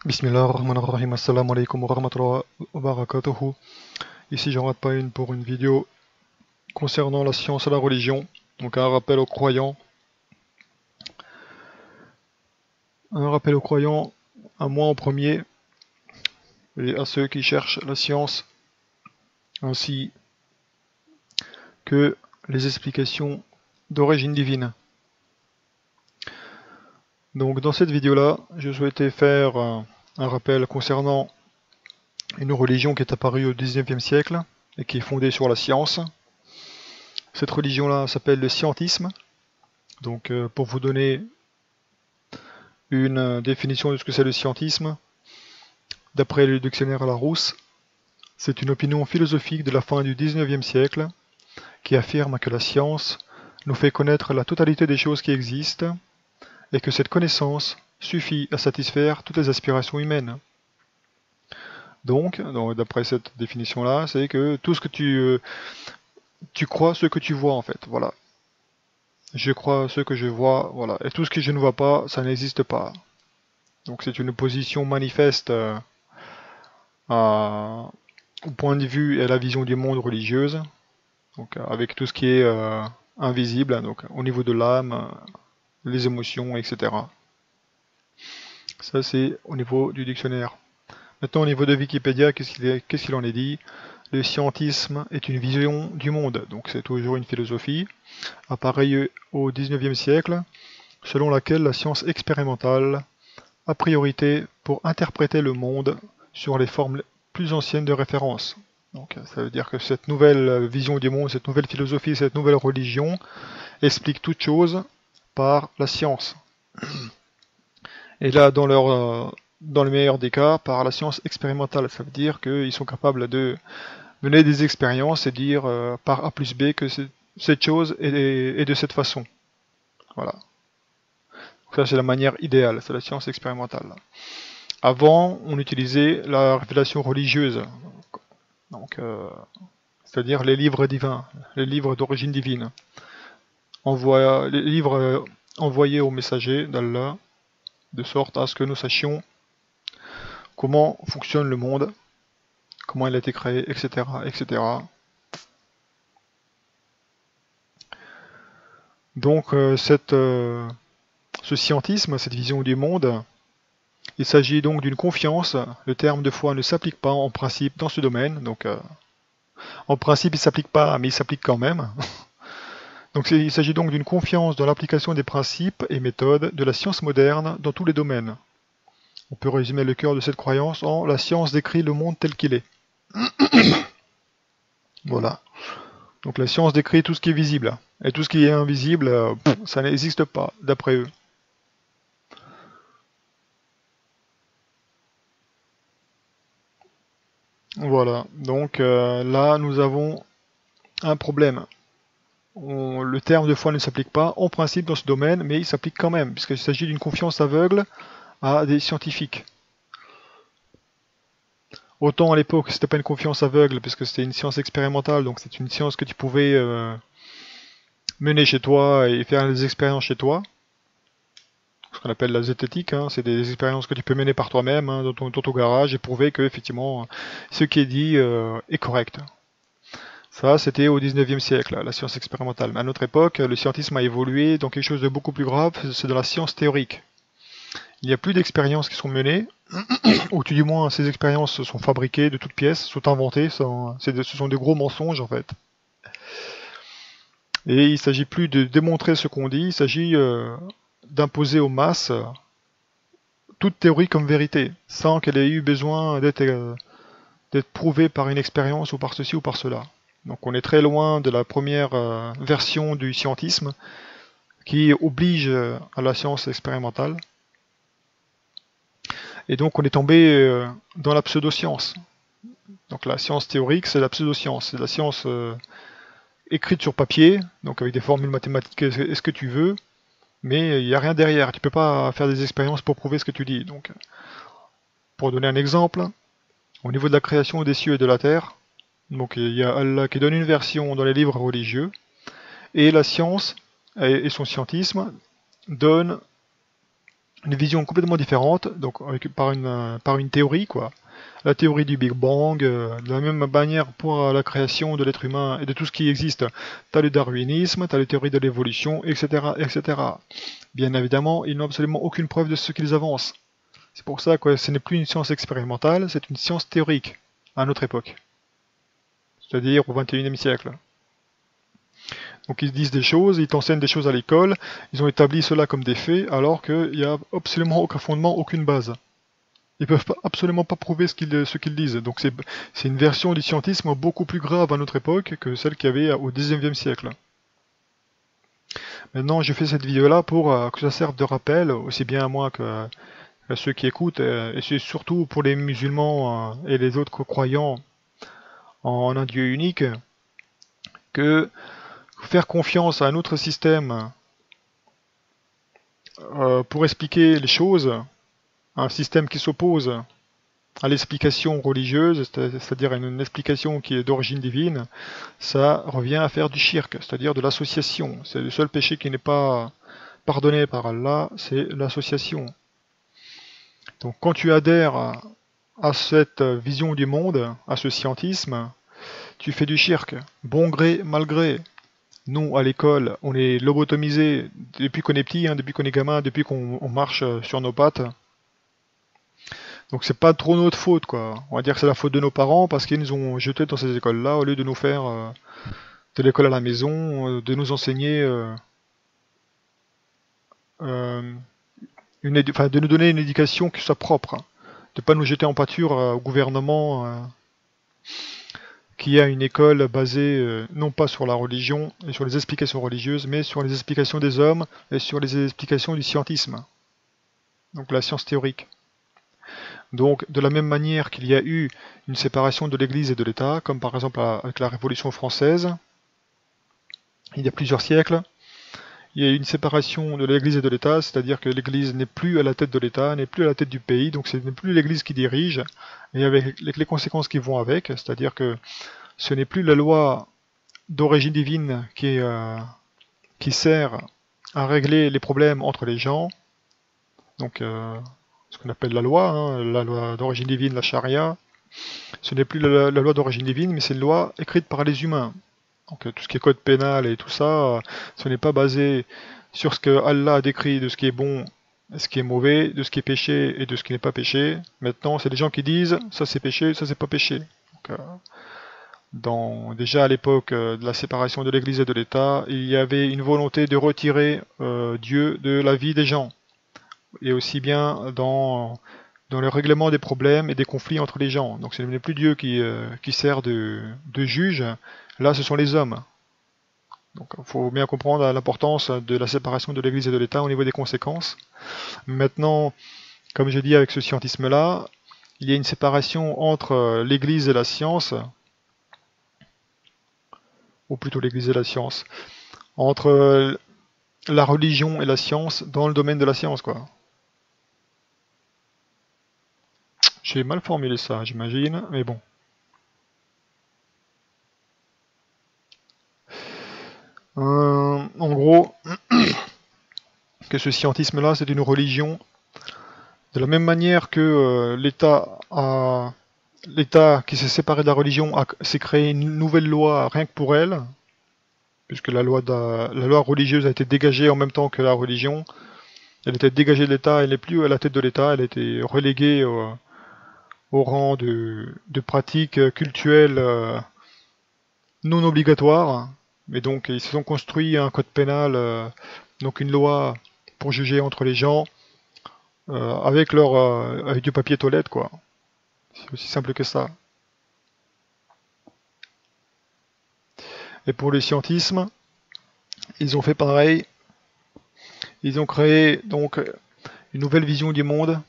Bismillahirrahmanirrahim, assalamu alaikum wa rahmatullahi wa barakatuhu. Ici Jean Ratpain pour une vidéo concernant la science et la religion. Donc un rappel aux croyants. À moi en premier, et à ceux qui cherchent la science, ainsi que les explications d'origine divine. Donc dans cette vidéo-là, je souhaitais faire un rappel concernant une religion qui est apparue au XIXe siècle et qui est fondée sur la science. Cette religion-là s'appelle le scientisme. Donc pour vous donner une définition de ce que c'est le scientisme, d'après le dictionnaire Larousse, c'est une opinion philosophique de la fin du XIXe siècle qui affirme que la science nous fait connaître la totalité des choses qui existent et que cette connaissance suffit à satisfaire toutes les aspirations humaines. Donc d'après cette définition-là, c'est que tout ce que tu crois ce que tu vois en fait, voilà. Je crois ce que je vois, voilà. Et tout ce que je ne vois pas, ça n'existe pas. Donc c'est une position manifeste au point de vue et à la vision du monde religieuse, donc avec tout ce qui est invisible, donc au niveau de l'âme, les émotions, etc. Ça c'est au niveau du dictionnaire. Maintenant au niveau de Wikipédia, qu'est-ce qu'il en est dit? Le scientisme est une vision du monde, donc c'est toujours une philosophie, apparue au XIXe siècle, selon laquelle la science expérimentale a priorité pour interpréter le monde sur les formes plus anciennes de référence. Donc ça veut dire que cette nouvelle vision du monde, cette nouvelle philosophie, cette nouvelle religion explique toute chose par la science. Et là, dans le meilleur des cas, par la science expérimentale. Ça veut dire qu'ils sont capables de mener des expériences et dire par A plus B que cette chose est de cette façon. Voilà. Donc ça c'est la manière idéale, c'est la science expérimentale. Avant, on utilisait la révélation religieuse, donc c'est-à-dire les livres divins, les livres d'origine divine. Les livres envoyés aux messagers d'Allah, de sorte à ce que nous sachions comment fonctionne le monde, comment il a été créé, etc., etc. Donc ce scientisme, cette vision du monde, il s'agit donc d'une confiance. Le terme de foi ne s'applique pas en principe dans ce domaine, donc en principe il ne s'applique pas, mais il s'applique quand même. Donc il s'agit donc d'une confiance dans l'application des principes et méthodes de la science moderne dans tous les domaines. On peut résumer le cœur de cette croyance en la science décrit le monde tel qu'il est. Voilà. Donc la science décrit tout ce qui est visible. Et tout ce qui est invisible, ça n'existe pas, d'après eux. Voilà. Donc là, nous avons un problème. Le terme de foi ne s'applique pas en principe dans ce domaine, mais il s'applique quand même, puisqu'il s'agit d'une confiance aveugle à des scientifiques. Autant à l'époque, c'était pas une confiance aveugle, puisque c'était une science expérimentale, donc c'est une science que tu pouvais mener chez toi et faire des expériences chez toi. Ce qu'on appelle la zététique, hein, c'est des expériences que tu peux mener par toi-même hein, dans ton garage et prouver que effectivement ce qui est dit est correct. Ça, c'était au 19e siècle, la science expérimentale. Mais à notre époque, le scientisme a évolué dans quelque chose de beaucoup plus grave, c'est de la science théorique. Il n'y a plus d'expériences qui sont menées, ou tout du moins ces expériences sont fabriquées de toutes pièces, sont inventées, ce sont des gros mensonges en fait. Et il ne s'agit plus de démontrer ce qu'on dit, il s'agit d'imposer aux masses toute théorie comme vérité, sans qu'elle ait eu besoin d'être prouvée par une expérience ou par ceci ou par cela. Donc on est très loin de la première version du scientisme qui oblige à la science expérimentale. Et donc on est tombé dans la pseudo-science. Donc la science théorique, c'est la pseudo-science. C'est la science écrite sur papier, donc avec des formules mathématiques et ce que tu veux, mais il n'y a rien derrière. Tu ne peux pas faire des expériences pour prouver ce que tu dis. Donc, pour donner un exemple, au niveau de la création des cieux et de la terre, donc il y a Allah qui donne une version dans les livres religieux, et la science et son scientisme donnent une vision complètement différente, donc par une théorie, quoi. La théorie du Big Bang, de la même manière pour la création de l'être humain et de tout ce qui existe. Tu as le darwinisme, tu as les théories de l'évolution, etc., etc. Bien évidemment, ils n'ont absolument aucune preuve de ce qu'ils avancent. C'est pour ça que ce n'est plus une science expérimentale, c'est une science théorique, à notre époque. C'est-à-dire au XXIe siècle. Donc ils disent des choses, ils t'enseignent des choses à l'école, ils ont établi cela comme des faits, alors qu'il n'y a absolument aucun fondement, aucune base. Ils peuvent absolument pas prouver ce qu'ils disent. Donc c'est une version du scientisme beaucoup plus grave à notre époque que celle qu'il y avait au XIXe siècle. Maintenant, je fais cette vidéo-là pour que ça serve de rappel, aussi bien à moi que à ceux qui écoutent, et c'est surtout pour les musulmans et les autres croyants en un Dieu unique, que faire confiance à un autre système pour expliquer les choses, un système qui s'oppose à l'explication religieuse, c'est-à-dire une explication qui est d'origine divine, ça revient à faire du shirk, c'est-à-dire de l'association. C'est le seul péché qui n'est pas pardonné par Allah, c'est l'association. Donc quand tu adhères à cette vision du monde, à ce scientisme, tu fais du shirk, bon gré, mal gré. Nous, à l'école, on est lobotomisés depuis qu'on est petit, hein, depuis qu'on est gamin, depuis qu'on marche sur nos pattes. Donc c'est pas trop notre faute, quoi. On va dire que c'est la faute de nos parents parce qu'ils nous ont jetés dans ces écoles-là au lieu de nous faire de l'école à la maison, de nous enseigner, euh, de nous donner une éducation qui soit propre, hein. De pas nous jeter en pâture au gouvernement qui a une école basée non pas sur la religion et sur les explications religieuses, mais sur les explications des hommes et sur les explications du scientisme, donc la science théorique. Donc, de la même manière qu'il y a eu une séparation de l'Église et de l'État, comme par exemple avec la Révolution française, il y a plusieurs siècles, il y a eu une séparation de l'Église et de l'État, c'est-à-dire que l'Église n'est plus à la tête de l'État, n'est plus à la tête du pays, donc ce n'est plus l'Église qui dirige, et avec les conséquences qui vont avec, c'est-à-dire que ce n'est plus la loi d'origine divine qui sert à régler les problèmes entre les gens, donc ce qu'on appelle la loi d'origine divine, la charia. Ce n'est plus la loi d'origine divine, mais c'est une loi écrite par les humains. Donc tout ce qui est code pénal et tout ça, ce n'est pas basé sur ce que Allah a décrit de ce qui est bon et ce qui est mauvais, de ce qui est péché et de ce qui n'est pas péché. Maintenant, c'est des gens qui disent ça c'est péché, ça c'est pas péché. Donc, déjà à l'époque de la séparation de l'Église et de l'État, il y avait une volonté de retirer Dieu de la vie des gens. Et aussi bien dans le règlement des problèmes et des conflits entre les gens. Donc ce n'est plus Dieu qui sert de juge, là ce sont les hommes. Donc il faut bien comprendre l'importance de la séparation de l'Église et de l'État au niveau des conséquences. Maintenant, comme je dis avec ce scientisme-là, il y a une séparation entre l'Église et la science, ou plutôt l'Église et la science, entre la religion et la science dans le domaine de la science, quoi. J'ai mal formulé ça, j'imagine, mais bon. En gros, que ce scientisme-là, c'est une religion. De la même manière que l'État qui s'est séparé de la religion s'est créé une nouvelle loi rien que pour elle, puisque la loi religieuse a été dégagée en même temps que la religion. Elle était dégagée de l'État, elle n'est plus à la tête de l'État, elle a été reléguée au rang de pratiques cultuelles non obligatoires. Mais donc ils se sont construits un code pénal, donc une loi pour juger entre les gens, avec du papier toilette, quoi. C'est aussi simple que ça. Et pour le scientisme, ils ont fait pareil. Ils ont créé donc une nouvelle vision du monde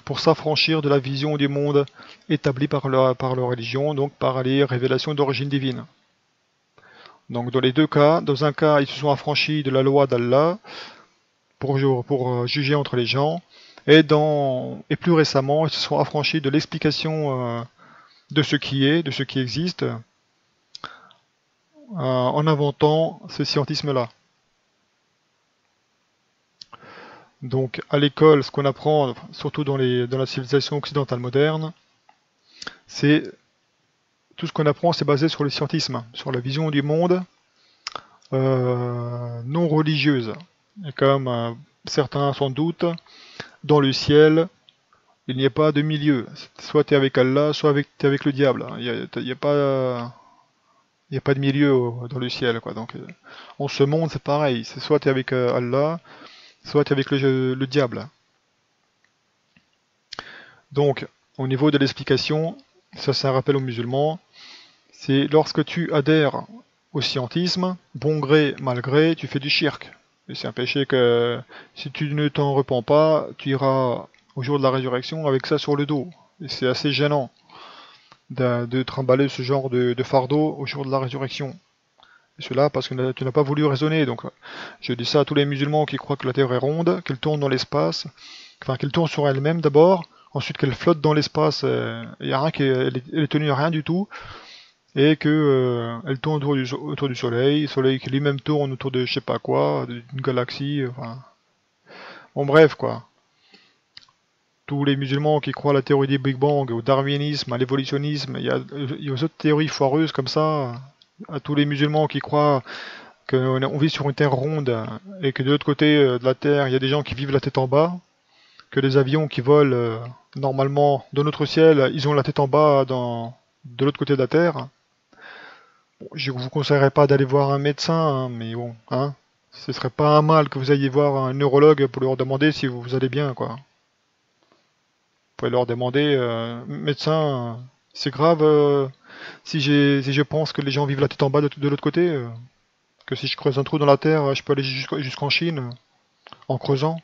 pour s'affranchir de la vision du monde établie par leur religion, donc par les révélations d'origine divine. Donc dans les deux cas, dans un cas, ils se sont affranchis de la loi d'Allah pour juger entre les gens, et plus récemment, ils se sont affranchis de l'explication de ce qui est, de ce qui existe, en inventant ce scientisme-là. Donc à l'école, ce qu'on apprend, surtout dans la civilisation occidentale moderne, c'est tout ce qu'on apprend, c'est basé sur le scientisme, sur la vision du monde non religieuse. Et comme certains sans doute, dans le ciel, il n'y a pas de milieu. Soit tu es avec Allah, soit tu es avec le diable. Il n'y a pas... Il n'y a pas de milieu dans le ciel, quoi. Donc, en ce monde, c'est pareil. C'est soit tu es avec Allah, soit tu es avec le diable. Donc, au niveau de l'explication, ça c'est un rappel aux musulmans, c'est lorsque tu adhères au scientisme, bon gré, mal gré, tu fais du shirk. Et c'est un péché que, si tu ne t'en repens pas, tu iras au jour de la résurrection avec ça sur le dos. Et c'est assez gênant de trimballer ce genre de fardeau au jour de la résurrection. Et cela parce que tu n'as pas voulu raisonner. Donc, je dis ça à tous les musulmans qui croient que la Terre est ronde, qu'elle tourne dans l'espace, enfin qu'elle tourne sur elle-même d'abord, ensuite qu'elle flotte dans l'espace, il y a rien elle est tenue à rien du tout, et que elle tourne autour du Soleil, Soleil qui lui-même tourne autour de je sais pas quoi, d'une galaxie, enfin... Bon bref quoi. Tous les musulmans qui croient à la théorie des Big Bang, au darwinisme, à l'évolutionnisme, il y a aux autres théories foireuses comme ça, à tous les musulmans qui croient qu'on vit sur une terre ronde et que de l'autre côté de la terre, il y a des gens qui vivent la tête en bas, que les avions qui volent normalement dans notre ciel, ils ont la tête en bas de l'autre côté de la terre. Bon, je vous conseillerais pas d'aller voir un médecin, hein, mais bon, hein, ce serait pas un mal que vous ayez voir un neurologue pour leur demander si vous allez bien, quoi. Vous pouvez leur demander, médecin, c'est grave si je pense que les gens vivent la tête en bas de l'autre côté, que si je creuse un trou dans la terre, je peux aller jusqu'en Chine en creusant.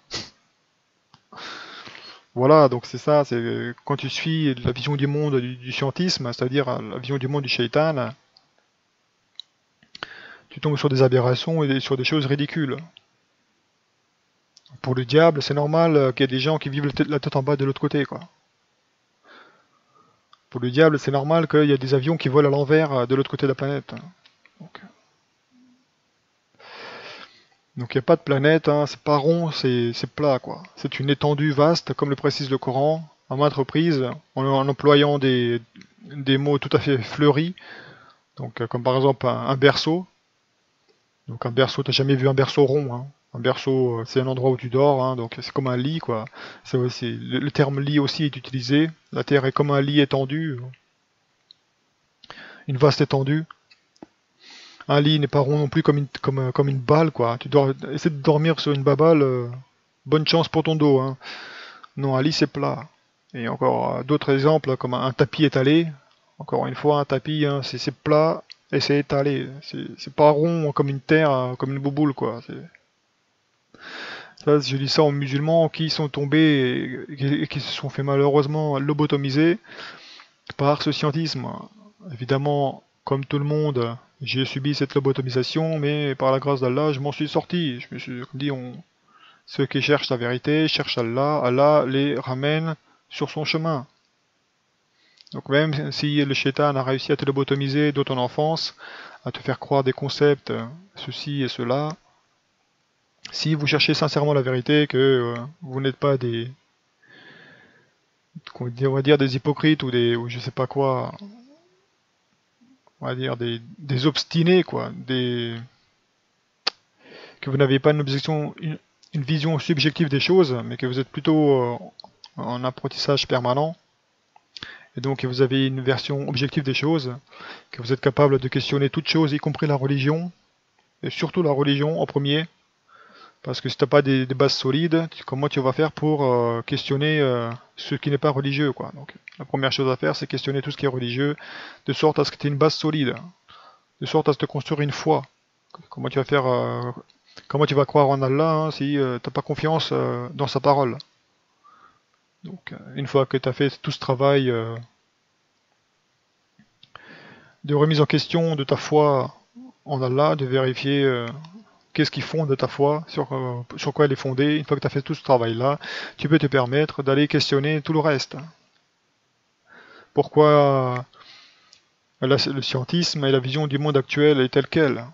Voilà, donc c'est ça, c'est quand tu suis la vision du monde du scientisme, c'est-à-dire la vision du monde du shaitan, tu tombes sur des aberrations et sur des choses ridicules. Pour le diable, c'est normal qu'il y ait des gens qui vivent la tête en bas de l'autre côté, quoi. Pour le diable, c'est normal qu'il y ait des avions qui volent à l'envers de l'autre côté de la planète. Donc il n'y a pas de planète, hein, c'est pas rond, c'est plat, quoi. C'est une étendue vaste, comme le précise le Coran, à maintes reprises, en employant des mots tout à fait fleuris. Donc comme par exemple un berceau. Donc un berceau, t'as jamais vu un berceau rond, hein. Un berceau, c'est un endroit où tu dors, hein, donc c'est comme un lit, quoi. Le terme lit aussi est utilisé. La terre est comme un lit étendu, une vaste étendue. Un lit n'est pas rond non plus comme une balle, quoi. Essaie de dormir sur une baballe, bonne chance pour ton dos, hein. Non, un lit c'est plat. Et encore d'autres exemples, comme un tapis étalé. Encore une fois, un tapis, hein, c'est plat et c'est étalé. C'est pas rond comme une terre, comme une bouboule, quoi. Ça, je dis ça aux musulmans qui sont tombés et qui se sont fait malheureusement lobotomiser par ce scientisme. Évidemment, comme tout le monde, j'ai subi cette lobotomisation, mais par la grâce d'Allah, je m'en suis sorti. Je me suis dit, ceux qui cherchent la vérité cherchent Allah, Allah les ramène sur son chemin. Donc même si le shaitan a réussi à te lobotomiser de ton enfance, à te faire croire des concepts, ceci et cela, si vous cherchez sincèrement la vérité, que vous n'êtes pas on va dire des hypocrites ou je sais pas quoi, on va dire des obstinés, quoi, que vous n'avez pas une vision subjective des choses, mais que vous êtes plutôt en apprentissage permanent, et donc que vous avez une version objective des choses, que vous êtes capable de questionner toutes choses, y compris la religion, et surtout la religion en premier, parce que si tu n'as pas des bases solides, comment tu vas faire pour questionner ce qui n'est pas religieux, quoi. Donc la première chose à faire, c'est questionner tout ce qui est religieux, de sorte à ce que tu aies une base solide, de sorte à se te construire une foi. Comment tu vas faire, comment tu vas croire en Allah, hein, si tu n'as pas confiance dans sa parole. Donc une fois que tu as fait tout ce travail de remise en question de ta foi en Allah, de vérifier qu'est-ce qui fonde ta foi, sur quoi elle est fondée. Une fois que tu as fait tout ce travail-là, tu peux te permettre d'aller questionner tout le reste. Pourquoi le scientisme et la vision du monde actuel est telle qu'elle?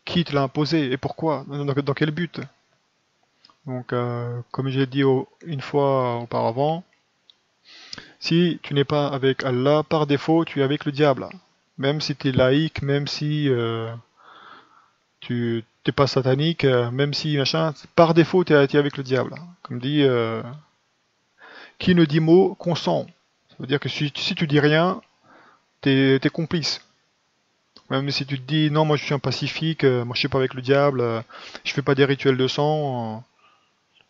Qui te l'a imposé et pourquoi? Dans quel but? Donc, comme j'ai dit une fois auparavant, si tu n'es pas avec Allah, par défaut, tu es avec le diable. Même si tu es laïque, même si tu n'es pas satanique, même si machin, par défaut, tu es avec le diable. Comme dit, qui ne dit mot consent. Ça veut dire que si tu dis rien, t'es complice. Même si tu te dis non, moi je suis un pacifique, moi je suis pas avec le diable, je fais pas des rituels de sang.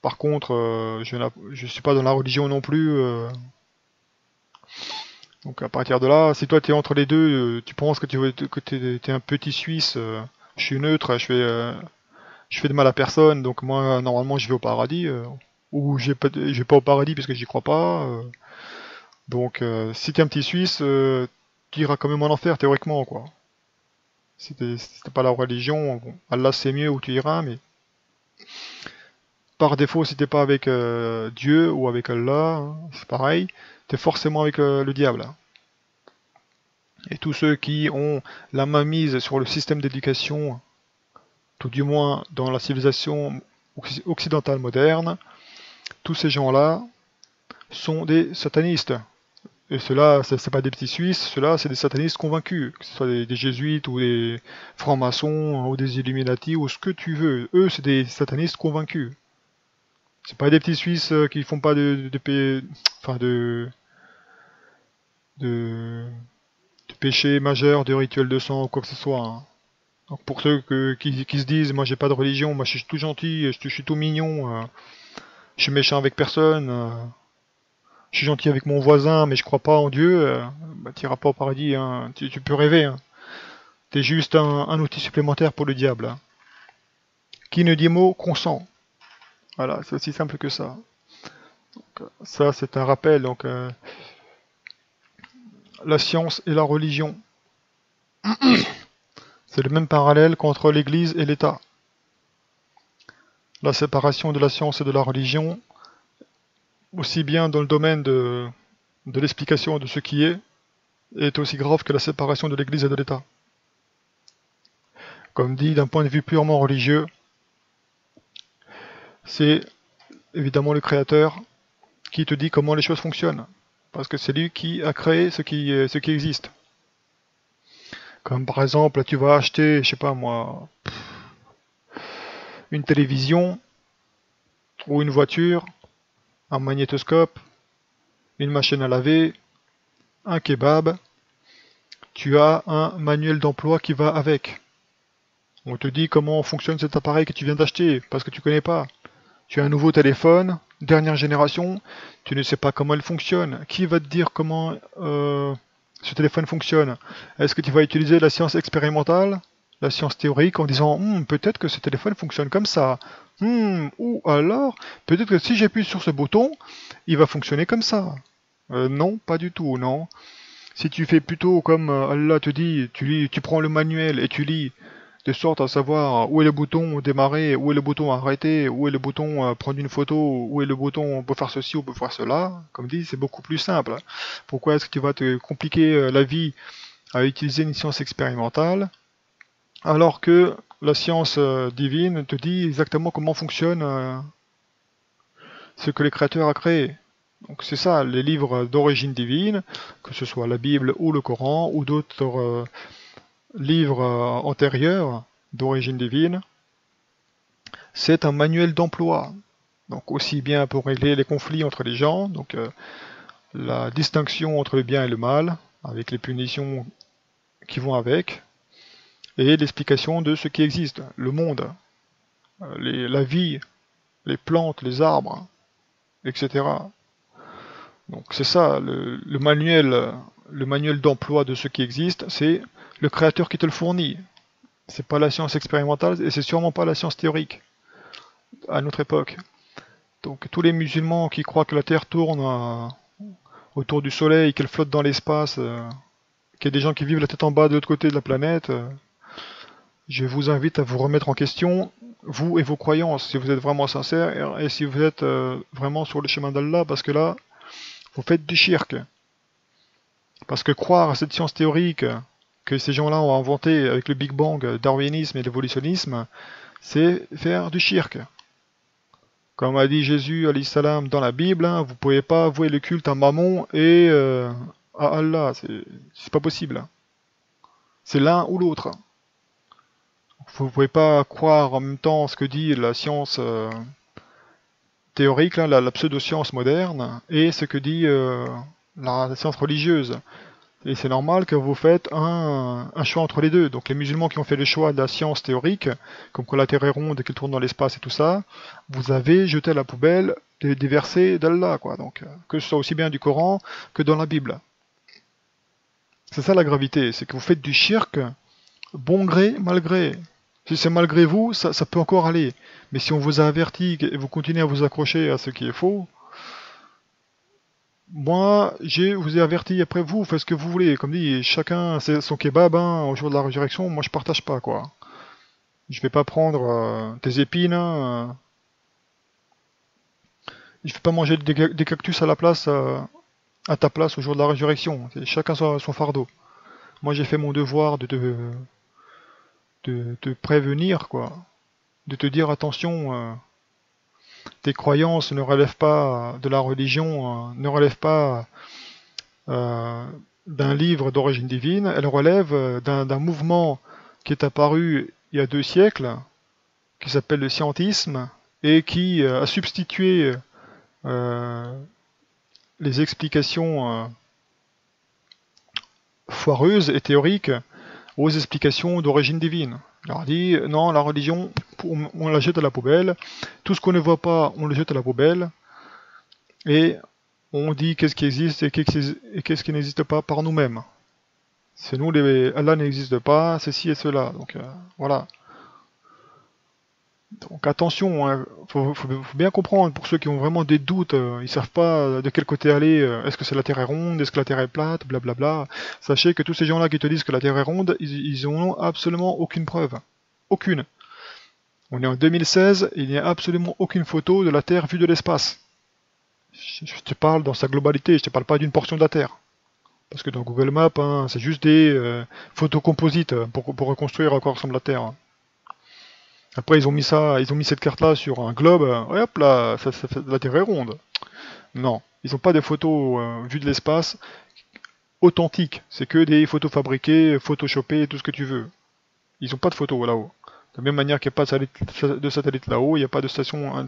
Par contre, je suis pas dans la religion non plus. Donc à partir de là, si toi tu es entre les deux, tu penses que t'es un petit Suisse, je suis neutre, je fais de mal à personne, donc moi normalement je vais au paradis, ou je vais pas au paradis parce que j'y crois pas. Donc si t'es un petit Suisse, tu iras quand même en enfer théoriquement quoi. Si t'es pas la religion, bon, Allah c'est mieux où tu iras, mais par défaut si t'es pas avec Dieu ou avec Allah, hein, c'est pareil, t'es forcément avec le diable. Et tous ceux qui ont la main mise sur le système d'éducation, tout du moins dans la civilisation occidentale moderne, tous ces gens-là sont des satanistes. Et ceux-là, c'est pas des petits Suisses, ceux-là, c'est des satanistes convaincus, que ce soit des jésuites ou des francs-maçons ou des Illuminati ou ce que tu veux. Eux, c'est des satanistes convaincus. C'est pas des petits Suisses qui font pas enfin de péché majeur, de rituel de sang ou quoi que ce soit, hein. Donc pour ceux qui se disent, moi j'ai pas de religion, moi je suis tout gentil, je suis tout mignon, je suis méchant avec personne, je suis gentil avec mon voisin, mais je crois pas en Dieu, bah t'iras pas au paradis, hein. Tu peux rêver, hein. T'es juste un outil supplémentaire pour le diable, hein. Qui ne dit mot consent. Voilà, c'est aussi simple que ça. Donc, ça c'est un rappel, donc la science et la religion. C'est le même parallèle qu'entre l'Église et l'État. La séparation de la science et de la religion, aussi bien dans le domaine de l'explication de ce qui est aussi grave que la séparation de l'Église et de l'État. Comme dit, d'un point de vue purement religieux, c'est évidemment le Créateur qui te dit comment les choses fonctionnent. Parce que c'est lui qui a créé ce qui existe. Comme par exemple, tu vas acheter, je sais pas moi, une télévision, ou une voiture, un magnétoscope, une machine à laver, un kebab, tu as un manuel d'emploi qui va avec. On te dit comment fonctionne cet appareil que tu viens d'acheter, parce que tu connais pas. Tu as un nouveau téléphone, dernière génération, tu ne sais pas comment il fonctionne. Qui va te dire comment ce téléphone fonctionne? Est-ce que tu vas utiliser la science expérimentale, la science théorique, en disant peut-être que ce téléphone fonctionne comme ça. Ou alors, peut-être que si j'appuie sur ce bouton, il va fonctionner comme ça. Non, pas du tout, non. Si tu fais plutôt comme Allah te dit, tu prends le manuel et tu lis, de sorte à savoir où est le bouton démarrer, où est le bouton arrêter, où est le bouton prendre une photo, où est le bouton on peut faire ceci, on peut faire cela. Comme dit, c'est beaucoup plus simple. Pourquoi est-ce que tu vas te compliquer la vie à utiliser une science expérimentale alors que la science divine te dit exactement comment fonctionne ce que le Créateur a créé. Donc c'est ça, les livres d'origine divine, que ce soit la Bible ou le Coran ou d'autres livres antérieurs d'origine divine, c'est un manuel d'emploi. Donc aussi bien pour régler les conflits entre les gens, donc la distinction entre le bien et le mal, avec les punitions qui vont avec, et l'explication de ce qui existe, le monde, la vie, les plantes, les arbres, etc. Donc c'est ça, le manuel d'emploi de ce qui existe, c'est le créateur qui te le fournit. C'est pas la science expérimentale et c'est sûrement pas la science théorique à notre époque. Donc tous les musulmans qui croient que la Terre tourne autour du Soleil, qu'elle flotte dans l'espace, qu'il y a des gens qui vivent la tête en bas de l'autre côté de la planète, je vous invite à vous remettre en question, vous et vos croyances, si vous êtes vraiment sincères et si vous êtes vraiment sur le chemin d'Allah, parce que là, vous faites du shirk. Parce que croire à cette science théorique que ces gens-là ont inventé avec le Big Bang, darwinisme et l'évolutionnisme, c'est faire du shirk. Comme a dit Jésus alayhi salam dans la Bible, hein, vous pouvez pas vouer le culte à Mammon et à Allah, c'est pas possible. Hein. C'est l'un ou l'autre. Vous pouvez pas croire en même temps ce que dit la science théorique, là, la pseudo-science moderne, et ce que dit la science religieuse. Et c'est normal que vous faites un choix entre les deux. Donc les musulmans qui ont fait le choix de la science théorique, comme que la Terre est ronde et qu'elle tourne dans l'espace et tout ça, vous avez jeté à la poubelle des versets d'Allah, quoi. Donc que ce soit aussi bien du Coran que dans la Bible. C'est ça la gravité, c'est que vous faites du shirk bon gré, mal gré. Si c'est malgré vous, ça peut encore aller. Mais si on vous a averti et vous continuez à vous accrocher à ce qui est faux, moi, je vous ai averti, après vous, faites ce que vous voulez. Comme dit, chacun son kebab, hein, au jour de la résurrection, moi je partage pas, quoi. Je vais pas prendre tes épines, hein, je vais pas manger des cactus à la place, à ta place au jour de la résurrection. Chacun son fardeau. Moi j'ai fait mon devoir de te prévenir, quoi. De te dire attention, tes croyances ne relèvent pas de la religion, ne relèvent pas d'un livre d'origine divine, elles relèvent d'un mouvement qui est apparu il y a 2 siècles, qui s'appelle le scientisme, et qui a substitué les explications foireuses et théoriques aux explications d'origine divine. On leur dit, non, la religion, on la jette à la poubelle, tout ce qu'on ne voit pas, on le jette à la poubelle, et on dit qu'est-ce qui existe et qu'est-ce qui n'existe pas par nous-mêmes. C'est nous, Allah n'existe pas, ceci et cela, donc voilà. Donc attention, hein, faut bien comprendre, pour ceux qui ont vraiment des doutes, ils savent pas de quel côté aller, est-ce que la Terre est ronde, est-ce que la Terre est plate, blablabla. Sachez que tous ces gens-là qui te disent que la Terre est ronde, ils n'ont absolument aucune preuve. Aucune. On est en 2016, et il n'y a absolument aucune photo de la Terre vue de l'espace. Je te parle dans sa globalité, je te parle pas d'une portion de la Terre. Parce que dans Google Maps, hein, c'est juste des photos composites pour reconstruire à quoi ressemble la Terre. Après, ils ont mis cette carte-là sur un globe, et hop là, la Terre est ronde. Non, ils n'ont pas de photos vues de l'espace authentiques. C'est que des photos fabriquées, photoshopées, tout ce que tu veux. Ils n'ont pas de photos là-haut. De la même manière qu'il n'y a pas de satellite là-haut, il n'y a pas de station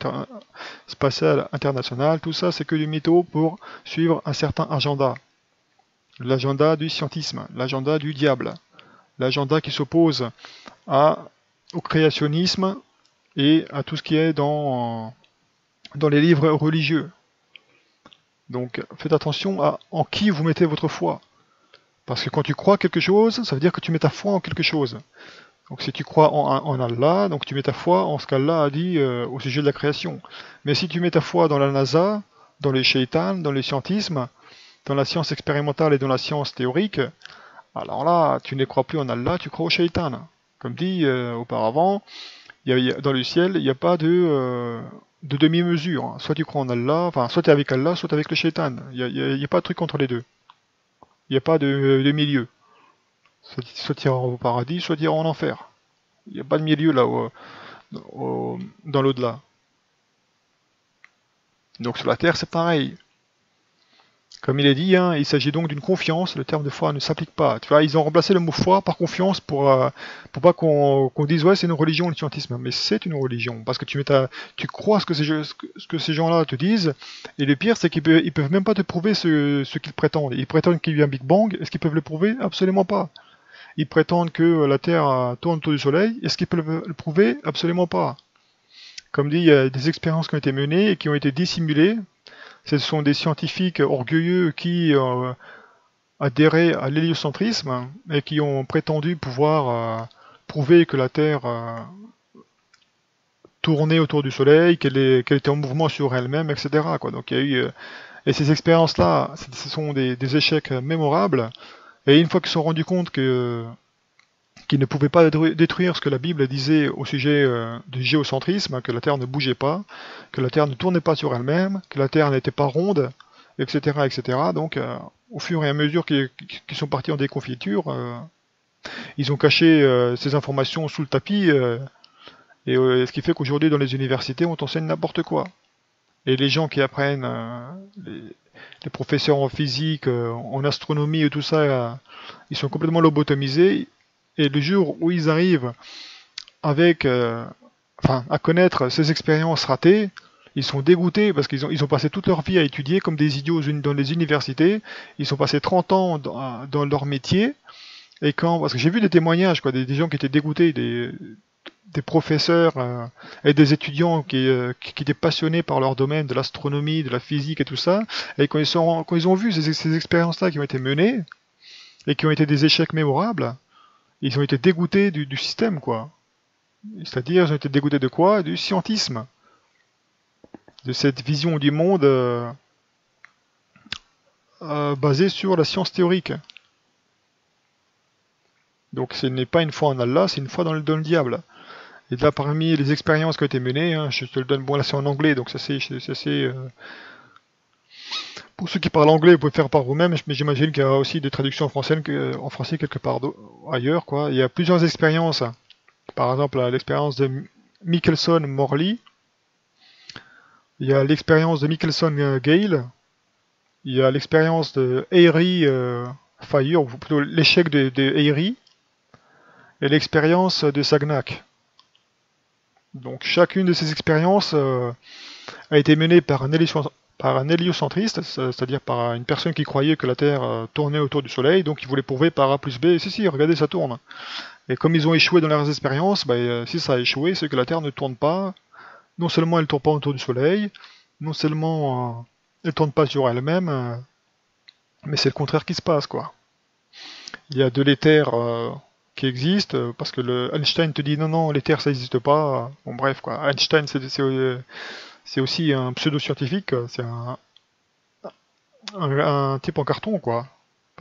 spatiale internationale, tout ça c'est que du mytho pour suivre un certain agenda. L'agenda du scientisme, l'agenda du diable, l'agenda qui s'oppose au créationnisme et à tout ce qui est dans les livres religieux. Donc faites attention à en qui vous mettez votre foi. Parce que quand tu crois quelque chose, ça veut dire que tu mets ta foi en quelque chose. Donc si tu crois en Allah, donc tu mets ta foi en ce qu'Allah a dit au sujet de la création. Mais si tu mets ta foi dans la NASA, dans les shaitans, dans le scientisme, dans la science expérimentale et dans la science théorique, alors là, tu ne crois plus en Allah, tu crois au shaitan. Comme dit auparavant, dans le ciel, il n'y a pas de demi-mesure. Hein. Soit tu crois en Allah, enfin, soit tu es avec Allah, soit tu es avec le shaitan. Il n'y a pas de truc entre les deux. Il n'y a pas de milieu. Soit tu iras au paradis, soit tu iras en enfer. Il n'y a pas de milieu là dans l'au-delà. Donc sur la terre, c'est pareil. Comme il est dit, hein, il s'agit donc d'une confiance, le terme de foi ne s'applique pas. Tu vois, ils ont remplacé le mot foi par confiance pour pas qu'on dise ouais c'est une religion le scientisme, mais c'est une religion, parce que tu crois ce que ces gens-là te disent, et le pire c'est qu'ils peuvent même pas te prouver ce qu'ils prétendent. Ils prétendent qu'il y a eu un Big Bang, est-ce qu'ils peuvent le prouver? Absolument pas. Ils prétendent que la Terre tourne autour du Soleil, est-ce qu'ils peuvent le prouver? Absolument pas. Comme dit, il y a des expériences qui ont été menées et qui ont été dissimulées. Ce sont des scientifiques orgueilleux qui adhéraient à l'héliocentrisme et qui ont prétendu pouvoir prouver que la Terre tournait autour du Soleil, qu'elle était en mouvement sur elle-même, etc. Quoi. Donc il y a eu et ces expériences-là, ce sont des échecs mémorables. Et une fois qu'ils se sont rendus compte qu'ils ne pouvaient pas détruire ce que la Bible disait au sujet du géocentrisme, que la Terre ne bougeait pas, que la Terre ne tournait pas sur elle-même, que la Terre n'était pas ronde, etc. etc. Donc, au fur et à mesure qu'ils sont partis en déconfiture, ils ont caché ces informations sous le tapis, et ce qui fait qu'aujourd'hui, dans les universités, on t'enseigne n'importe quoi. Et les gens qui apprennent, les professeurs en physique, en astronomie et tout ça, ils sont complètement lobotomisés. Et le jour où ils arrivent avec, à connaître ces expériences ratées, ils sont dégoûtés parce qu'ils ont passé toute leur vie à étudier comme des idiots dans les universités. Ils sont passés 30 ans dans leur métier. Et parce que j'ai vu des témoignages, quoi, des gens qui étaient dégoûtés, des professeurs et des étudiants qui étaient passionnés par leur domaine, de l'astronomie, de la physique et tout ça. Et quand ils ont vu ces expériences-là qui ont été menées et qui ont été des échecs mémorables, ils ont été dégoûtés du système, quoi. C'est-à-dire, ils ont été dégoûtés de quoi? Du scientisme, de cette vision du monde basée sur la science théorique. Donc ce n'est pas une foi en Allah, c'est une foi dans le diable. Et là, parmi les expériences qui ont été menées, hein, je te le donne, bon là c'est en anglais, donc ça c'est pour ceux qui parlent anglais, vous pouvez faire par vous-même, mais j'imagine qu'il y a aussi des traductions en français quelque part ailleurs, quoi. Il y a plusieurs expériences. Par exemple, l'expérience de Michelson-Morley, il y a l'expérience de Michelson-Gale, il y a l'expérience de Airy-Fire, ou plutôt l'échec de Airy, et l'expérience de Sagnac. Donc chacune de ces expériences a été menée par un héliocentriste, c'est-à-dire par une personne qui croyait que la Terre tournait autour du Soleil, donc il voulait prouver par A plus B, si, regardez, ça tourne. Et comme ils ont échoué dans leurs expériences, si ça a échoué, c'est que la Terre ne tourne pas. Non seulement elle ne tourne pas autour du Soleil, non seulement elle ne tourne pas sur elle-même, mais c'est le contraire qui se passe, quoi. Il y a de l'éther qui existe, parce que Einstein te dit non, l'éther ça n'existe pas. Bon bref, quoi. Einstein c'est aussi un pseudo-scientifique, c'est un type en carton, quoi.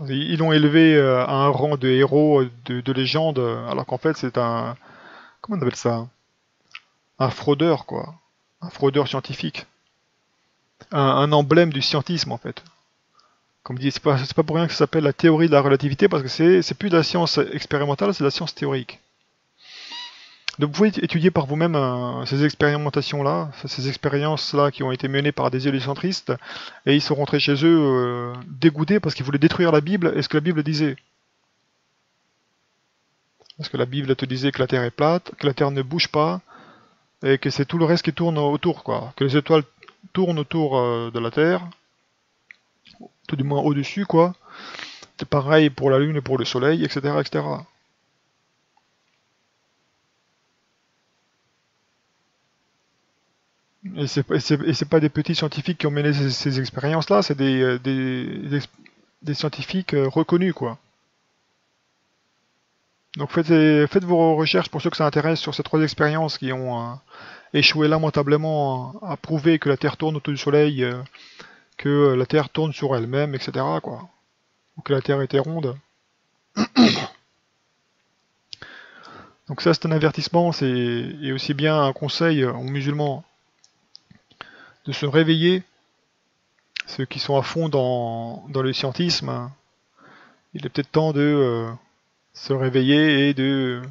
Ils l'ont élevé à un rang de héros, de légende, alors qu'en fait c'est un... Comment on appelle ça? Un fraudeur, quoi. Un fraudeur scientifique. Un emblème du scientisme, en fait. Comme dit, c'est pas pour rien que ça s'appelle la théorie de la relativité, parce que c'est plus de la science expérimentale, c'est de la science théorique. Donc vous pouvez étudier par vous-même ces expérimentations-là, ces expériences-là qui ont été menées par des héliocentristes, et ils sont rentrés chez eux dégoûtés parce qu'ils voulaient détruire la Bible et ce que la Bible disait. Parce que la Bible te disait que la Terre est plate, que la Terre ne bouge pas, et que c'est tout le reste qui tourne autour, quoi. Que les étoiles tournent autour de la Terre, tout du moins au-dessus, quoi. C'est pareil pour la Lune et pour le Soleil, etc., etc. Et c'est pas des petits scientifiques qui ont mené ces expériences-là, c'est des scientifiques reconnus, quoi. Donc faites vos recherches pour ceux que ça intéresse sur ces trois expériences qui ont échoué lamentablement à prouver que la Terre tourne autour du Soleil, que la Terre tourne sur elle-même, etc., quoi. Ou que la Terre était ronde. Donc ça c'est un avertissement, et aussi bien un conseil aux musulmans de se réveiller, ceux qui sont à fond dans le scientisme. Il est peut-être temps de se réveiller et de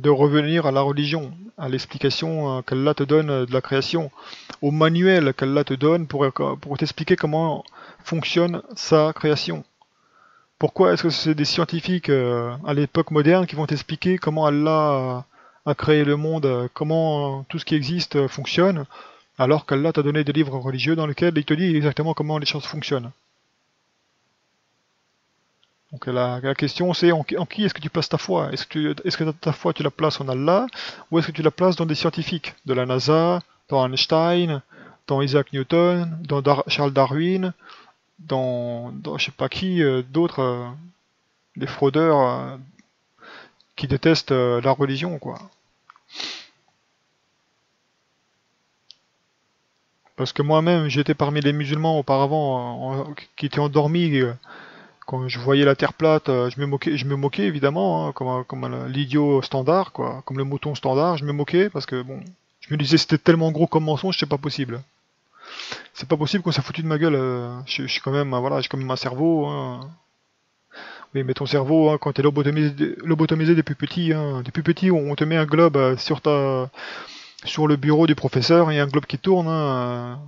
revenir à la religion, à l'explication qu'Allah te donne de la création, au manuel qu'Allah te donne pour t'expliquer comment fonctionne sa création. Pourquoi est-ce que c'est des scientifiques à l'époque moderne qui vont t'expliquer comment Allah a créé le monde, comment tout ce qui existe fonctionne, alors qu'Allah t'a donné des livres religieux dans lesquels il te dit exactement comment les choses fonctionnent. Donc la question c'est en qui est-ce que tu places ta foi? Est-ce que ta foi tu la places en Allah ou est-ce que tu la places dans des scientifiques? De la NASA, dans Einstein, dans Isaac Newton, dans Charles Darwin, dans je sais pas qui, d'autres, des fraudeurs qui détestent la religion, quoi. Parce que moi-même j'étais parmi les musulmans auparavant qui étaient endormis. Quand je voyais la terre plate, je me moquais évidemment, hein, comme l'idiot standard, quoi, comme le mouton standard, je me moquais parce que bon, je me disais c'était tellement gros comme mensonge, c'est pas possible. C'est pas possible qu'on s'est foutu de ma gueule. Je suis quand même, voilà, j'ai quand même un cerveau. Hein. Oui, mais ton cerveau, hein, quand t'es lobotomisé depuis petit, hein, depuis petit, on te met un globe sur le bureau du professeur, il y a un globe qui tourne. Hein.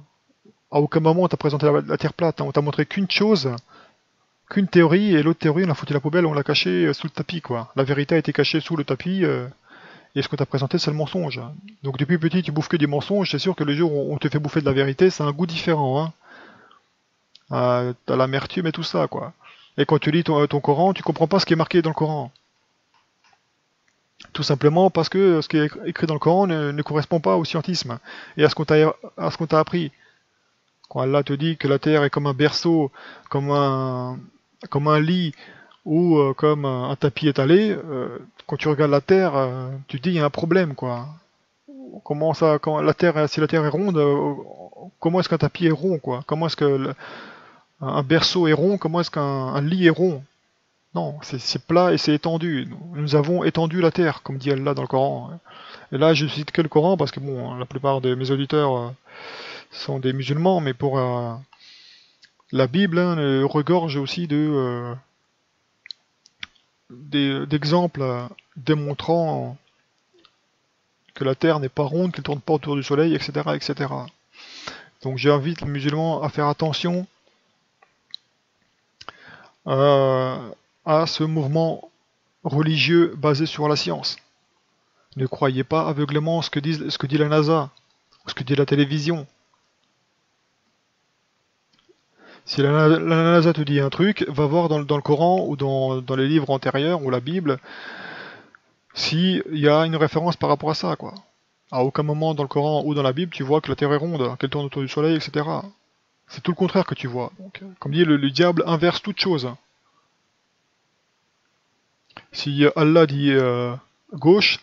À aucun moment on t'a présenté la Terre plate. Hein. On t'a montré qu'une chose, qu'une théorie, et l'autre théorie on l'a foutu à la poubelle, on l'a cachée sous le tapis, quoi. La vérité a été cachée sous le tapis, et ce qu'on t'a présenté c'est le mensonge. Donc depuis petit tu bouffes que des mensonges, c'est sûr que le jour où on te fait bouffer de la vérité, c'est un goût différent. Hein. T'as l'amertume et tout ça, quoi. Et quand tu lis ton Coran, tu comprends pas ce qui est marqué dans le Coran. Tout simplement parce que ce qui est écrit dans le Coran ne correspond pas au scientisme et à ce qu'on t'a appris. Quand Allah te dit que la terre est comme un berceau, comme un lit ou comme un tapis étalé, quand tu regardes la terre, tu te dis il y a un problème, quoi. Comment ça, si la terre est ronde, comment est-ce qu'un tapis est rond, quoi? Comment est-ce que un berceau est rond? Comment est-ce qu'un lit est rond? Non, c'est plat et c'est étendu. Nous avons étendu la terre, comme dit Allah dans le Coran. Et là, je cite que le Coran parce que bon, la plupart de mes auditeurs sont des musulmans, mais pour la Bible hein, regorge aussi d'exemples démontrant que la terre n'est pas ronde, qu'elle tourne pas autour du soleil, etc., etc. Donc j'invite les musulmans à faire attention à ce mouvement religieux basé sur la science. Ne croyez pas aveuglément ce que dit la NASA, ce que dit la télévision. Si la NASA te dit un truc, va voir dans le Coran ou dans les livres antérieurs ou la Bible s'il y a une référence par rapport à ça, quoi. À aucun moment dans le Coran ou dans la Bible tu vois que la Terre est ronde, qu'elle tourne autour du Soleil, etc. C'est tout le contraire que tu vois. Donc, comme dit, le diable inverse toute chose. Si Allah dit gauche,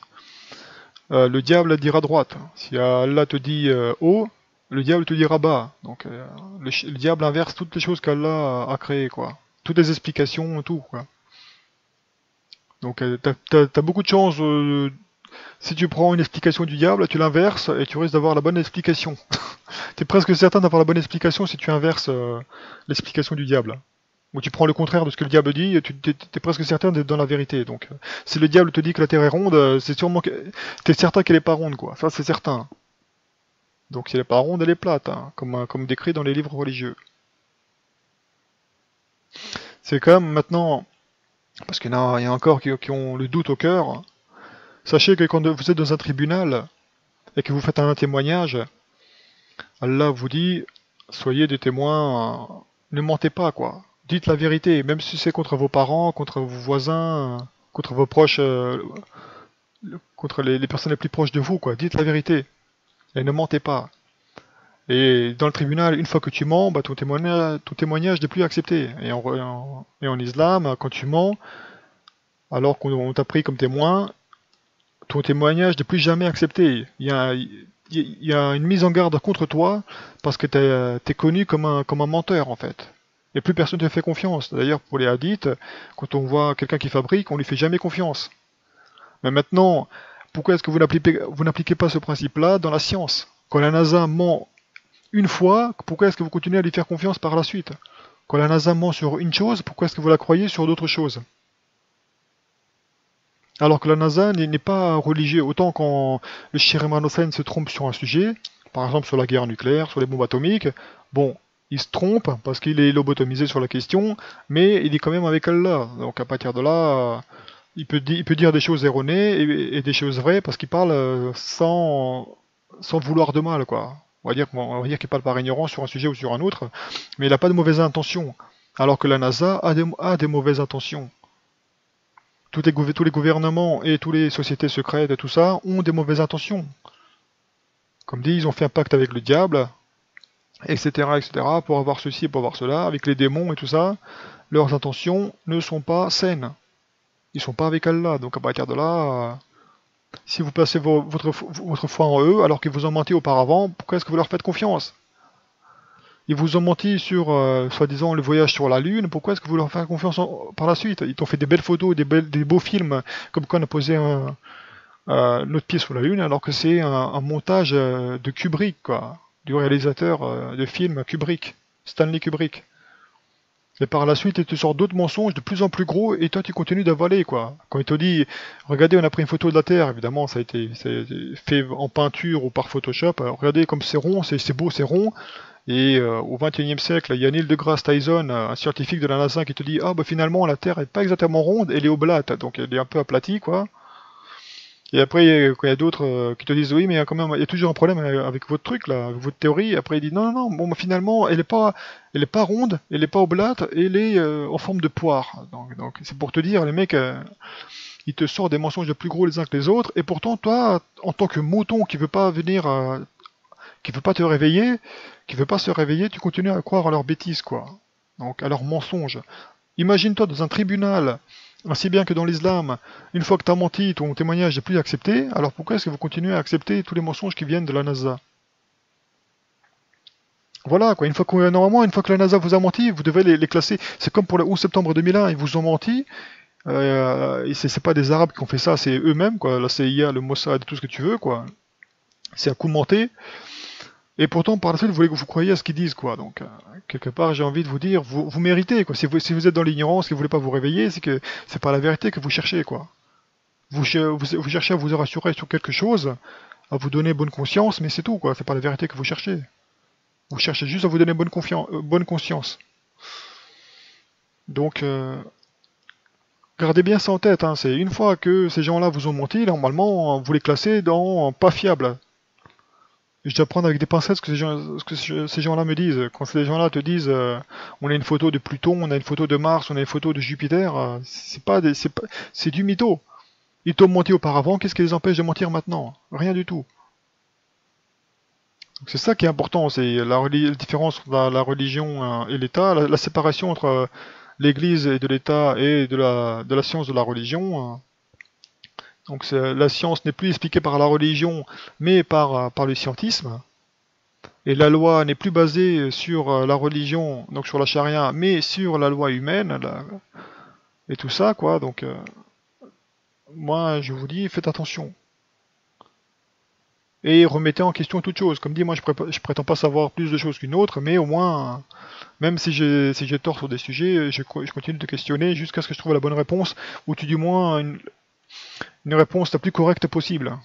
le diable dira droite. Si Allah te dit haut, le diable te dira bas. Donc le diable inverse toutes les choses qu'Allah a créées, quoi. Toutes les explications, tout, quoi. Donc t'as beaucoup de chance. Si tu prends une explication du diable, tu l'inverses et tu risques d'avoir la bonne explication. T'es presque certain d'avoir la bonne explication si tu inverses l'explication du diable. Ou tu prends le contraire de ce que le diable dit, tu es presque certain d'être dans la vérité. Donc, si le diable te dit que la Terre est ronde, c'est sûrement que t'es certain qu'elle est pas ronde, quoi. Ça, c'est certain. Donc, si elle est pas ronde, elle est plate, hein, comme décrit dans les livres religieux. C'est comme maintenant, parce qu'il y en a encore qui ont le doute au cœur. Sachez que quand vous êtes dans un tribunal et que vous faites un témoignage, Allah vous dit, soyez des témoins, ne mentez pas, quoi. Dites la vérité, même si c'est contre vos parents, contre vos voisins, contre vos proches, contre les personnes les plus proches de vous, quoi. Dites la vérité. Et ne mentez pas. Et dans le tribunal, une fois que tu mens, bah, ton témoignage n'est plus accepté. Et en islam, quand tu mens, alors qu'on t'a pris comme témoin, ton témoignage n'est plus jamais accepté. Il y a une mise en garde contre toi parce que t'es connu comme un menteur, en fait. Et plus personne ne te fait confiance. D'ailleurs, pour les hadiths, quand on voit quelqu'un qui fabrique, on lui fait jamais confiance. Mais maintenant, pourquoi est-ce que vous n'appliquez pas ce principe-là dans la science? Quand la NASA ment une fois, pourquoi est-ce que vous continuez à lui faire confiance par la suite? Quand la NASA ment sur une chose, pourquoi est-ce que vous la croyez sur d'autres choses? Alors que la NASA n'est pas religieux. Autant quand le Cheikh Imran Hossen se trompe sur un sujet, par exemple sur la guerre nucléaire, sur les bombes atomiques, bon, il se trompe parce qu'il est lobotomisé sur la question, mais il est quand même avec Allah. Donc à partir de là, il peut dire des choses erronées et des choses vraies parce qu'il parle sans vouloir de mal, quoi. On va dire qu'il parle par ignorance sur un sujet ou sur un autre, mais il n'a pas de mauvaises intentions. Alors que la NASA a des mauvaises intentions. Tous les gouvernements et toutes les sociétés secrètes et tout ça ont des mauvaises intentions. Comme dit, ils ont fait un pacte avec le diable, etc., etc., pour avoir ceci et pour avoir cela, avec les démons et tout ça. Leurs intentions ne sont pas saines. Ils sont pas avec Allah. Donc à partir de là, si vous placez votre foi en eux, alors qu'ils vous ont menti auparavant, pourquoi est-ce que vous leur faites confiance? Ils vous ont menti sur, soi-disant, le voyage sur la Lune, pourquoi est-ce que vous leur faites confiance par la suite? Ils t'ont fait des belles photos, des beaux films, comme quoi on a posé notre pied sur la Lune, alors que c'est un montage de Kubrick, quoi, du réalisateur de films Kubrick, Stanley Kubrick. Et par la suite, il te sort d'autres mensonges de plus en plus gros, et toi tu continues d'avaler, quoi. Quand il te dit, regardez, on a pris une photo de la Terre, évidemment, ça a été fait en peinture ou par Photoshop. Alors, regardez comme c'est rond, c'est beau, c'est rond. Et au XXIe siècle, il y a Neil deGrasse Tyson, un scientifique de la NASA, qui te dit, ah bah finalement la Terre est pas exactement ronde, elle est oblate, donc elle est un peu aplatie, quoi. Et après, quand il y a d'autres qui te disent oui, mais il y a quand même, il y a toujours un problème avec votre truc là, avec votre théorie. Après, il dit non, non, non. Bon, bah, finalement, elle est pas ronde, elle est pas oblate, elle est en forme de poire. Donc c'est pour te dire, les mecs, ils te sortent des mensonges de plus gros les uns que les autres. Et pourtant, toi, en tant que mouton qui veut pas venir, qui veut pas te réveiller, qui veut pas se réveiller, tu continues à croire à leurs bêtises, quoi. Donc à leurs mensonges. Imagine-toi dans un tribunal, ainsi bien que dans l'islam, une fois que tu as menti, ton témoignage n'est plus accepté, alors pourquoi est-ce que vous continuez à accepter tous les mensonges qui viennent de la NASA? Voilà, quoi. Normalement, une fois que la NASA vous a menti, vous devez les classer. C'est comme pour le 11 septembre 2001, ils vous ont menti. Et c'est pas des Arabes qui ont fait ça, c'est eux-mêmes, quoi. La CIA, le Mossad, tout ce que tu veux, quoi. C'est un coup menté. Et pourtant, par la suite, vous croyez à ce qu'ils disent, quoi. Donc, quelque part, j'ai envie de vous dire, vous méritez, quoi. Si vous êtes dans l'ignorance, que vous voulez pas vous réveiller, c'est que c'est pas la vérité que vous cherchez, quoi. Vous cherchez à vous rassurer sur quelque chose, à vous donner bonne conscience, mais c'est tout, quoi. C'est pas la vérité que vous cherchez. Vous cherchez juste à vous donner bonne conscience. Donc, gardez bien ça en tête, hein. C'est une fois que ces gens-là vous ont menti, normalement, vous les classez dans pas fiable. Je dois prendre avec des pincettes ce que ces gens-là me disent. Quand ces gens-là te disent on a une photo de Pluton, on a une photo de Mars, on a une photo de Jupiter, c'est du mytho. Ils t'ont menti auparavant, qu'est-ce qui les empêche de mentir maintenant? Rien du tout. C'est ça qui est important, c'est la différence entre la religion et l'État, la séparation entre l'Église et de l'État et de la science de la religion. Donc la science n'est plus expliquée par la religion, mais par le scientisme. Et la loi n'est plus basée sur la religion, donc sur la charia, mais sur la loi humaine, et tout ça, quoi. Donc, moi, je vous dis, faites attention. Et remettez en question toute chose. Comme dit, moi, je prétends pas savoir plus de choses qu'une autre, mais au moins, même si j'ai tort sur des sujets, je continue de questionner jusqu'à ce que je trouve la bonne réponse, ou tout du moins une réponse la plus correcte possible.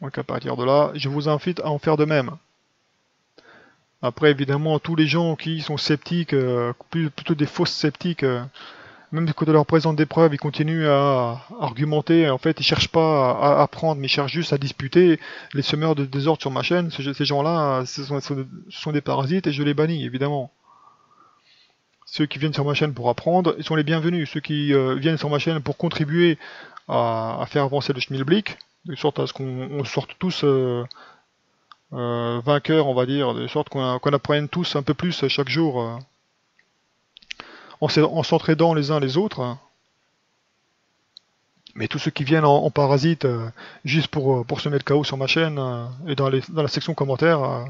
Donc à partir de là, je vous invite à en faire de même. Après, évidemment, tous les gens qui sont sceptiques, plutôt des fausses sceptiques, même quand on leur présente des preuves, ils continuent à argumenter. En fait, ils cherchent pas à apprendre, mais ils cherchent juste à disputer. Les semeurs de désordre sur ma chaîne, ces gens-là, ce sont des parasites et je les bannis, évidemment. Ceux qui viennent sur ma chaîne pour apprendre, ils sont les bienvenus. Ceux qui viennent sur ma chaîne pour contribuer à faire avancer le schmilblick, de sorte à ce qu'on sorte tous vainqueurs, on va dire, de sorte qu'on apprenne tous un peu plus chaque jour en s'entraidant les uns les autres. Mais tous ceux qui viennent en parasite juste pour se mettre KO sur ma chaîne et dans la section commentaires,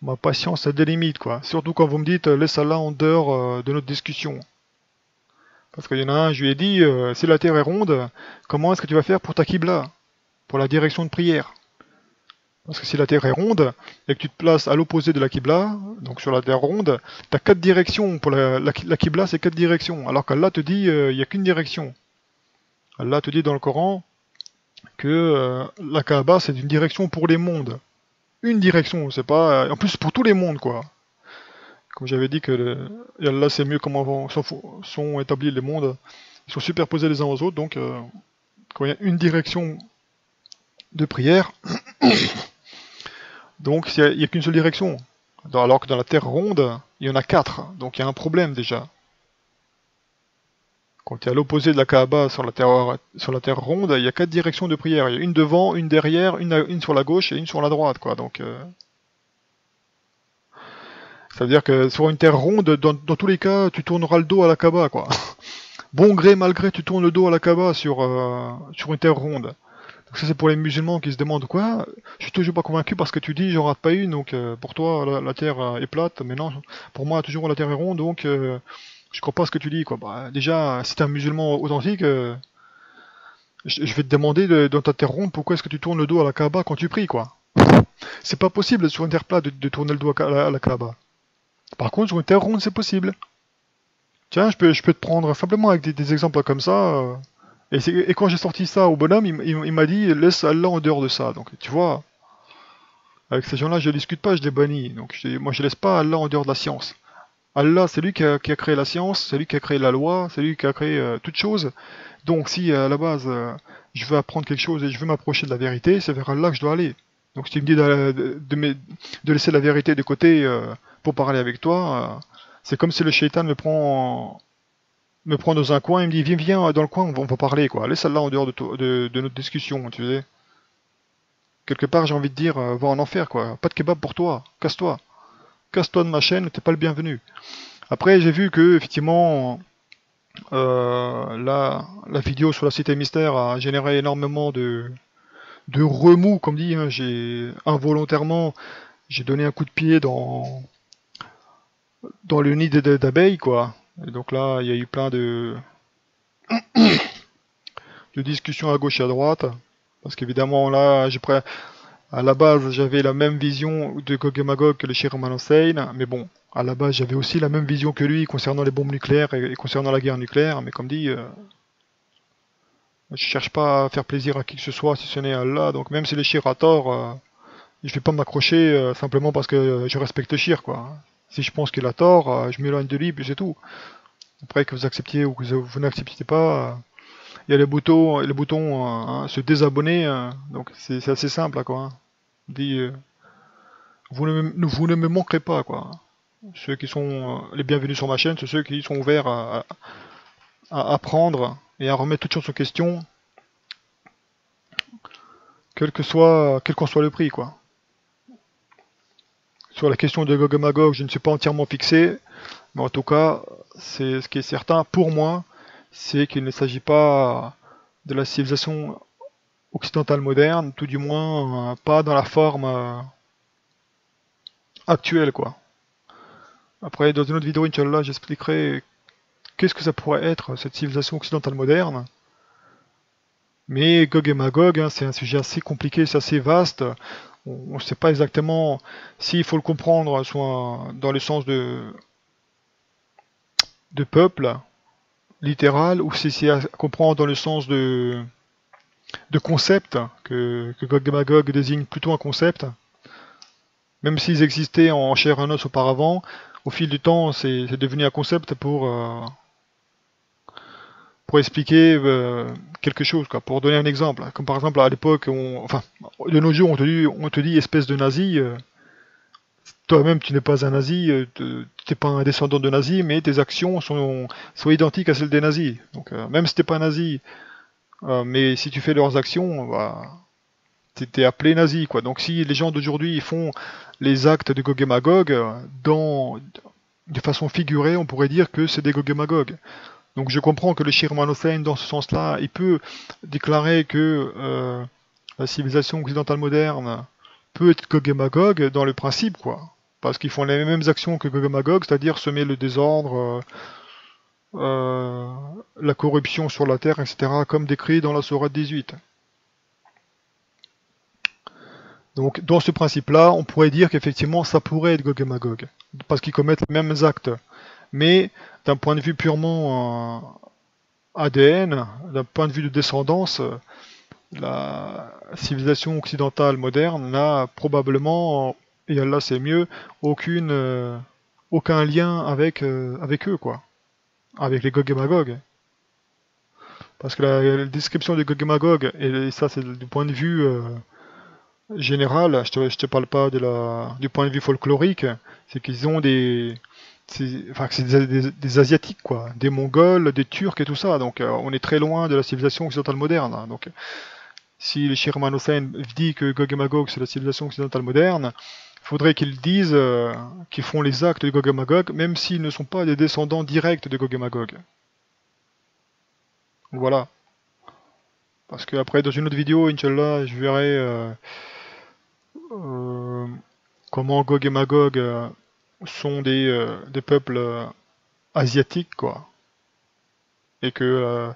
ma patience a des limites, quoi. Surtout quand vous me dites laisse ça là en dehors de notre discussion. Parce qu'il y en a un, je lui ai dit si la terre est ronde, comment est-ce que tu vas faire pour ta Qibla, pour la direction de prière? Parce que si la Terre est ronde, et que tu te places à l'opposé de la Qibla, donc sur la Terre ronde, tu as 4 directions. Pour la Qibla, c'est 4 directions. Alors qu'Allah te dit, il n'y a qu'une direction. Allah te dit dans le Coran que la Kaaba, c'est une direction pour les mondes. Une direction, c'est pas... En plus, pour tous les mondes, quoi. Comme j'avais dit que Allah sait mieux comment sont établis les mondes. Ils sont superposés les uns aux autres, donc quand il y a une direction de prière... Donc il n'y a qu'une seule direction. Alors que dans la Terre ronde, il y en a 4. Donc il y a un problème déjà. Quand tu es à l'opposé de la Kaaba sur la Terre ronde, il y a 4 directions de prière. Il y a une devant, une derrière, une sur la gauche et une sur la droite, quoi. Donc ça veut dire que sur une Terre ronde, dans tous les cas, tu tourneras le dos à la Kaaba, quoi. Bon gré, mal gré, tu tournes le dos à la Kaaba sur une Terre ronde. Donc ça c'est pour les musulmans qui se demandent quoi. Je suis toujours pas convaincu parce que tu dis j'en rate pas une, donc pour toi la terre est plate, mais non, pour moi toujours la terre est ronde, donc je crois pas ce que tu dis, quoi. Bah, déjà, si t'es un musulman authentique, je vais te demander dans ta terre ronde pourquoi est-ce que tu tournes le dos à la Kaaba quand tu pries, quoi. C'est pas possible sur une terre plate de tourner le dos à la Kaaba. Par contre, sur une terre ronde, c'est possible. Tiens, je peux te prendre simplement avec des exemples comme ça. Et quand j'ai sorti ça au bonhomme, il m'a dit laisse Allah en dehors de ça. Donc tu vois, avec ces gens-là, je discute pas, je les bannis. Donc moi, je laisse pas Allah en dehors de la science. Allah, c'est lui qui a créé la science, c'est lui qui a créé la loi, c'est lui qui a créé toute chose. Donc si à la base je veux apprendre quelque chose et je veux m'approcher de la vérité, c'est vers Allah que je dois aller. Donc si tu me dis de laisser la vérité de côté pour parler avec toi, c'est comme si le shaitan me prend dans un coin et me dit viens dans le coin, on va parler quoi. Laisse Allah en dehors de notre discussion, tu sais. Quelque part j'ai envie de dire va en enfer quoi. Pas de kebab pour toi, casse-toi. Casse-toi de ma chaîne, t'es pas le bienvenu. Après j'ai vu que effectivement la vidéo sur la cité mystère a généré énormément de remous, comme dit, hein. J'ai donné un coup de pied dans le nid d'abeilles, quoi. Et donc là, il y a eu plein de discussions à gauche et à droite. Parce qu'évidemment, là, à la base, j'avais la même vision de Gog et Magog que le Shirman Hussein. Mais bon, à la base, j'avais aussi la même vision que lui concernant les bombes nucléaires et concernant la guerre nucléaire. Mais comme dit, je cherche pas à faire plaisir à qui que ce soit, si ce n'est à Allah. Donc même si le Shir a tort, je vais pas m'accrocher simplement parce que je respecte le Shir, quoi. Si je pense qu'il a tort, je m'éloigne de lui, puis c'est tout. Après, que vous acceptiez ou que vous n'acceptiez pas, il y a les boutons hein, se désabonner. Donc c'est assez simple, là, quoi. Hein. On dit, vous ne me manquerez pas, quoi. Ceux qui sont les bienvenus sur ma chaîne, c'est ceux qui sont ouverts à apprendre et à remettre toutes choses en question, quel qu'en soit le prix, quoi. Sur la question de Gog et Magog, je ne suis pas entièrement fixé, mais en tout cas, ce qui est certain pour moi, c'est qu'il ne s'agit pas de la civilisation occidentale moderne, tout du moins pas dans la forme actuelle, quoi. Après, dans une autre vidéo, Inch'Allah, j'expliquerai qu'est-ce que ça pourrait être, cette civilisation occidentale moderne. Mais Gog et Magog, hein, c'est un sujet assez compliqué, c'est assez vaste. On ne sait pas exactement s'il faut le comprendre soit dans le sens de peuple, littéral, ou si c'est à comprendre dans le sens de concept, que Gog et Magog désigne plutôt un concept. Même s'ils existaient en chair et en os auparavant, au fil du temps, c'est devenu un concept pour expliquer quelque chose, quoi. Pour donner un exemple, comme par exemple à l'époque, enfin, de nos jours, on te dit espèce de nazi. Toi-même, tu n'es pas un nazi, tu n'es pas un descendant de nazi, mais tes actions sont identiques à celles des nazis. Donc, même si t'es pas nazi, mais si tu fais leurs actions, bah, t'es appelé nazi, quoi. Donc, si les gens d'aujourd'hui font les actes de Gog et Magog, de façon figurée, on pourrait dire que c'est des Gog et Magog. Donc, je comprends que le Shirman Hussein, dans ce sens-là, il peut déclarer que la civilisation occidentale moderne peut être Gog et Magog dans le principe, quoi. Parce qu'ils font les mêmes actions que Gog et Magog, c'est-à-dire semer le désordre, la corruption sur la terre, etc., comme décrit dans la Sourate 18. Donc, dans ce principe-là, on pourrait dire qu'effectivement, ça pourrait être Gog et Magog, parce qu'ils commettent les mêmes actes. Mais, d'un point de vue purement ADN, d'un point de vue de descendance, la civilisation occidentale moderne n'a probablement, et Allah c'est mieux, aucun lien avec eux, quoi. Avec les Gog et Magog. Parce que la description des Gog et Magog, et ça c'est du point de vue général, je te parle pas du point de vue folklorique, c'est qu'ils ont c'est des Asiatiques, quoi. Des Mongols, des Turcs et tout ça. Donc on est très loin de la civilisation occidentale moderne. Hein. Donc si le Shirman Hussein dit que Gog et Magog c'est la civilisation occidentale moderne, il faudrait qu'ils disent qu'ils font les actes de Gog et Magog, même s'ils ne sont pas des descendants directs de Gog et Magog. Voilà. Parce que après, dans une autre vidéo, Inch'Allah, je verrai euh, comment Gog et Magog sont des peuples asiatiques, quoi. Et que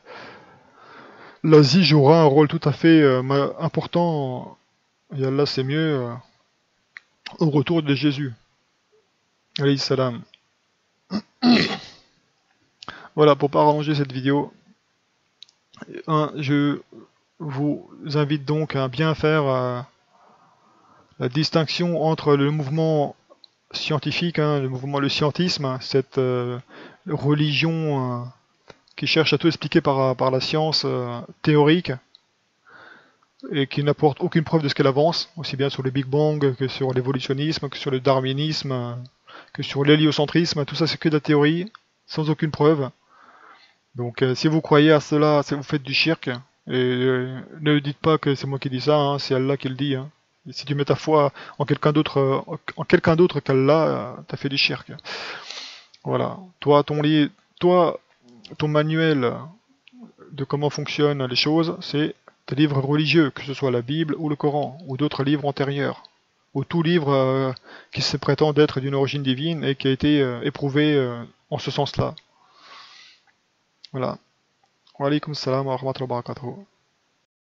l'Asie jouera un rôle tout à fait important, et Allah c'est mieux, au retour de Jésus. Alayhi salam. Voilà, pour pas rallonger cette vidéo, je vous invite donc à bien faire la distinction entre le mouvement scientifique, hein, le scientisme, hein, cette religion qui cherche à tout expliquer par la science théorique et qui n'apporte aucune preuve de ce qu'elle avance, aussi bien sur le Big Bang que sur l'évolutionnisme, que sur le darwinisme, que sur l'héliocentrisme, tout ça c'est que de la théorie, sans aucune preuve. Donc si vous croyez à cela, vous faites du shirk, et ne dites pas que c'est moi qui dis ça, hein, c'est Allah qui le dit. Hein. Et si tu mets ta foi en quelqu'un d'autre qu'Allah, t'as fait du shirk. Voilà. Toi, ton manuel de comment fonctionnent les choses, c'est des livres religieux, que ce soit la Bible ou le Coran, ou d'autres livres antérieurs, ou tout livre qui se prétend d'être d'une origine divine et qui a été éprouvé en ce sens-là. Voilà. Wa alaykoum salam wa rahmatullahi wa barakatuh.